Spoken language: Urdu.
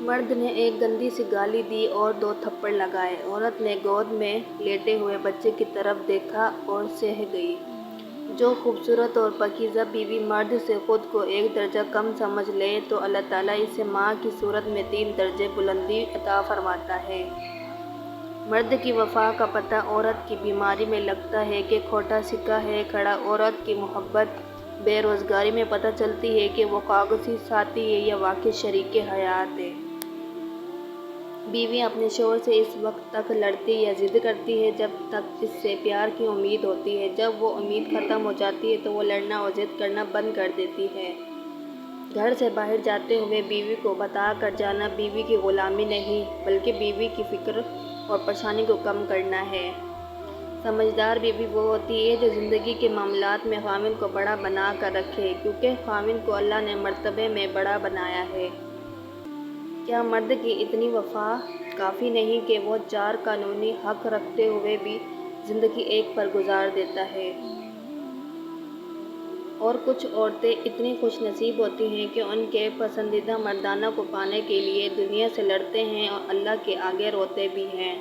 مرد نے ایک گندی سی گالی دی اور 2 تھپڑ لگائے۔ عورت نے گود میں لیٹے ہوئے بچے کی طرف دیکھا اور سہ گئی۔ جو خوبصورت اور پاکیزہ بیوی مرد سے خود کو 1 درجہ کم سمجھ لے تو اللہ تعالیٰ اسے ماں کی صورت میں 3 درجے بلندی عطا فرماتا ہے۔ مرد کی وفا کا پتہ عورت کی بیماری میں لگتا ہے کہ کھوٹا سکہ ہے کھڑا۔ عورت کی محبت بے روزگاری میں پتہ چلتی ہے کہ وہ کاغذی ساتھی ہے یا واقعی شریک حیات ہے۔ بیوی اپنے شوہر سے اس وقت تک لڑتی یا ضد کرتی ہے جب تک اس سے پیار کی امید ہوتی ہے۔ جب وہ امید ختم ہو جاتی ہے تو وہ لڑنا اور ضد کرنا بند کر دیتی ہے۔ گھر سے باہر جاتے ہوئے بیوی کو بتا کر جانا بیوی کی غلامی نہیں بلکہ بیوی کی فکر اور پریشانی کو کم کرنا ہے۔ سمجھدار بیوی وہ ہوتی ہے جو زندگی کے معاملات میں خاوند کو بڑا بنا کر رکھے، کیونکہ خاوند کو اللہ نے مرتبے میں بڑا بنایا ہے۔ کیا مرد کی اتنی وفا کافی نہیں کہ وہ 4 قانونی حق رکھتے ہوئے بھی زندگی ایک پر گزار دیتا ہے؟ اور کچھ عورتیں اتنی خوش نصیب ہوتی ہیں کہ ان کے پسندیدہ مردانہ کو پانے کے لیے دنیا سے لڑتے ہیں اور اللہ کے آگے روتے بھی ہیں۔